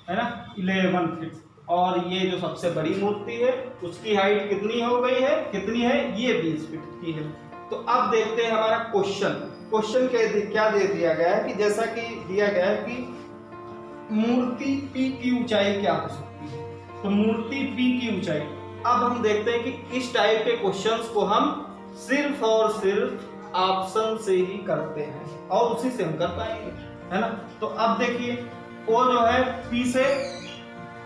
है ना, 11 फीट। और ये जो सबसे बड़ी मूर्ति है उसकी हाइट कितनी हो गई है, कितनी है, ये 20 फीट की है। तो अब देखते हैं हमारा क्वेश्चन क्या दे दिया गया है, कि जैसा कि दिया गया है कि मूर्ति P की ऊंचाई क्या हो सकती है, तो मूर्ति P की ऊंचाई। अब हम देखते हैं कि इस टाइप के क्वेश्चंस को हम सिर्फ और सिर्फ ऑप्शन से ही करते हैं और उसी से हम कर पाएंगे, है ना। तो अब देखिए O जो है P से,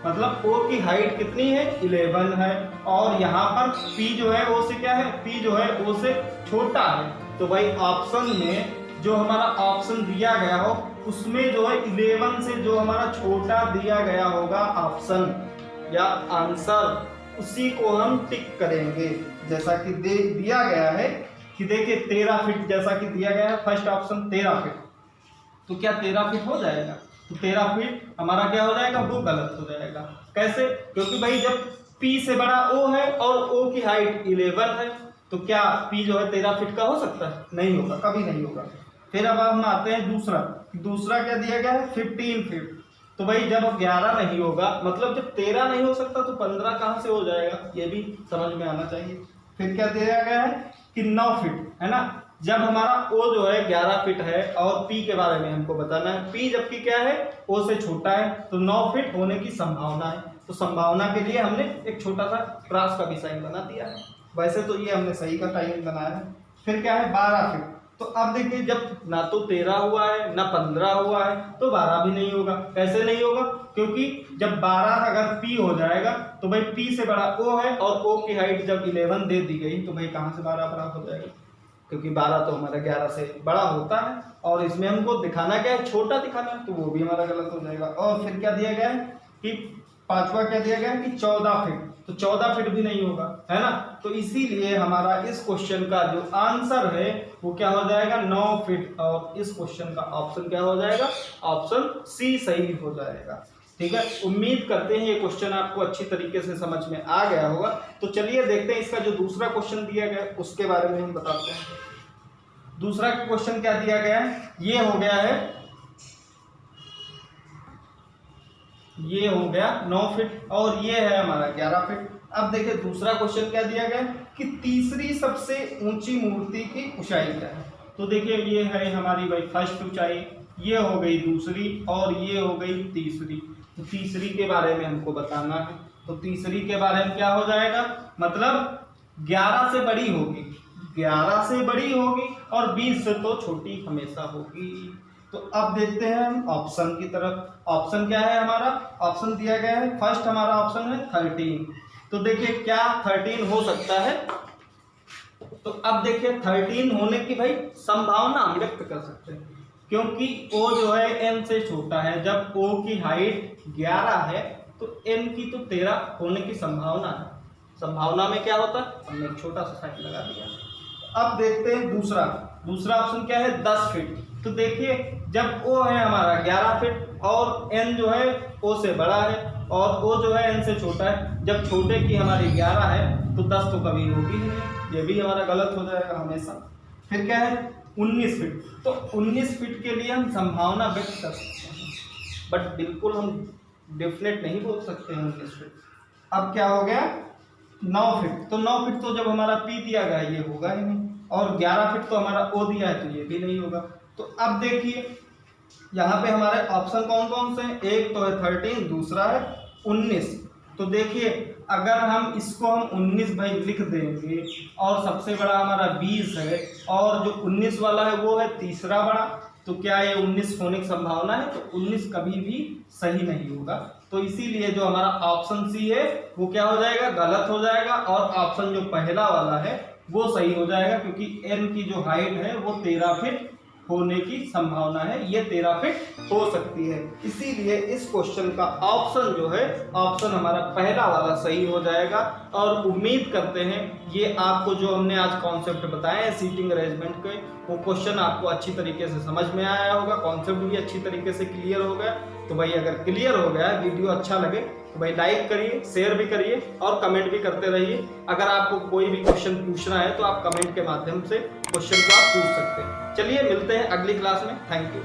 मतलब O की हाइट कितनी है, 11 है, और यहाँ पर P जो है O से क्या है, P जो है O से छोटा है। तो भाई ऑप्शन में जो हमारा ऑप्शन दिया गया हो उसमें जो है 11 से जो हमारा छोटा दिया गया होगा ऑप्शन या आंसर, उसी को हम टिक करेंगे। जैसा कि दिया गया है कि देखिए 13 फीट जैसा कि दिया गया है, फर्स्ट ऑप्शन 13 फीट, तो क्या 13 फीट हो जाएगा, तो 13 फीट हमारा क्या हो जाएगा, वो गलत हो जाएगा। कैसे, क्योंकि भाई जब P से बड़ा O है और O की हाइट 11 है, तो क्या P जो है 13 फीट का हो सकता है, नहीं होगा, कभी नहीं होगा। फिर अब हम आते हैं दूसरा क्या दिया गया है 15 फीट। तो भाई जब 11 नहीं होगा, मतलब जब 13 नहीं हो सकता तो 15 कहाँ से हो जाएगा, ये भी समझ में आना चाहिए। फिर क्या दिया गया है कि 9 फीट, है ना। जब हमारा ओ जो है 11 फीट है और पी के बारे में हमको बताना है, पी जबकि क्या है ओ से छोटा है, तो 9 फीट होने की संभावना है। तो संभावना के लिए हमने एक छोटा सा क्रॉस का भी साइन बना दिया है। वैसे तो ये हमने सही का साइन बनाया है। फिर क्या है 12 फीट। तो अब देखिए जब ना तो 13 हुआ है ना 15 हुआ है, तो 12 भी नहीं होगा। कैसे नहीं होगा, क्योंकि जब 12 अगर पी हो जाएगा तो भाई पी से बड़ा ओ है, और ओ की हाइट जब 11 दे दी गई तो भाई कहाँ से 12 बड़ा हो जाएगा, क्योंकि 12 तो हमारा 11 से बड़ा होता है। और इसमें हमको दिखाना क्या है, छोटा दिखाना है, तो वो भी हमारा गलत हो जाएगा। और फिर क्या दिया गया है कि पांचवा क्या दिया गया है कि 14 फीट। तो 14 फीट भी नहीं होगा, है ना। तो इसीलिए हमारा इस क्वेश्चन का जो आंसर है वो क्या हो जाएगा 9 फीट। और इस क्वेश्चन का ऑप्शन क्या हो जाएगा, ऑप्शन सी सही हो जाएगा। ठीक है, उम्मीद करते हैं ये क्वेश्चन आपको अच्छी तरीके से समझ में आ गया होगा। तो चलिए देखते हैं इसका जो दूसरा क्वेश्चन दिया गया उसके बारे में हम बताते हैं। दूसरा क्वेश्चन क्या दिया गया है, ये हो गया है, ये हो गया 9 फीट और ये है हमारा 11 फीट। अब देखिए दूसरा क्वेश्चन क्या दिया गया कि तीसरी सबसे ऊंची मूर्ति की ऊंचाई क्या है। तो देखिए ये है हमारी भाई फर्स्ट ऊंचाई, ये हो गई दूसरी और ये हो गई तीसरी। तो तीसरी के बारे में हमको बताना है। तो तीसरी के बारे में क्या हो जाएगा, मतलब 11 से बड़ी होगी, 11 से बड़ी होगी और 20 से तो छोटी हमेशा होगी। तो अब देखते हैं हम ऑप्शन की तरफ। ऑप्शन क्या है हमारा, ऑप्शन दिया गया है, फर्स्ट हमारा ऑप्शन है 13। तो देखिए क्या 13 हो सकता है। तो अब देखिए 13 होने की भाई संभावना हम व्यक्त कर सकते हैं, क्योंकि ओ जो है n से छोटा है। जब o की हाइट 11 है तो n की तो 13 होने की संभावना है। संभावना में क्या होता है, हमने एक छोटा सा साइन लगा दिया। अब देखते हैं दूसरा ऑप्शन क्या है 10 फीट। तो देखिए जब o है हमारा 11 फीट और n जो है o से बड़ा है और o जो है n से छोटा है, जब छोटे की हमारी 11 है तो 10 तो कभी होगी ही नहीं, ये भी हमारा गलत हो जाएगा हमेशा। फिर क्या है 19 फीट। तो 19 फीट के लिए हम संभावना व्यक्त कर सकते हैं, बट बिल्कुल हम डेफिनेट नहीं बोल सकते हैं 19 फीट। अब क्या हो गया 9 फीट। तो 9 फीट तो जब हमारा पी दिया गया ये होगा ही नहीं, और 11 फीट तो हमारा ओ दिया है तो ये भी नहीं होगा। तो अब देखिए यहाँ पे हमारे ऑप्शन कौन कौन से हैं, एक तो है 13, दूसरा है 19। तो देखिए अगर हम इसको हम 19 भाई लिख देंगे और सबसे बड़ा हमारा 20 है और जो 19 वाला है वो है तीसरा बड़ा, तो क्या ये 19 होने की संभावना है, तो 19 कभी भी सही नहीं होगा। तो इसीलिए जो हमारा ऑप्शन सी है वो क्या हो जाएगा, गलत हो जाएगा, और ऑप्शन जो पहला वाला है वो सही हो जाएगा, क्योंकि n की जो हाइट है वो 13 फीट होने की संभावना है, ये 13 फीट हो सकती है। इसीलिए इस क्वेश्चन का ऑप्शन जो है, ऑप्शन हमारा पहला वाला सही हो जाएगा। और उम्मीद करते हैं ये आपको जो हमने आज कॉन्सेप्ट बताए हैं सीटिंग अरेंजमेंट के, वो क्वेश्चन आपको अच्छी तरीके से समझ में आया होगा, कॉन्सेप्ट भी अच्छी तरीके से क्लियर हो गया। तो भाई अगर क्लियर हो गया, वीडियो अच्छा लगे तो भाई लाइक करिए, शेयर भी करिए और कमेंट भी करते रहिए। अगर आपको कोई भी क्वेश्चन पूछना है तो आप कमेंट के माध्यम से क्वेश्चन को आप पूछ सकते हैं। चलिए मिलते हैं अगली क्लास में। Thank you.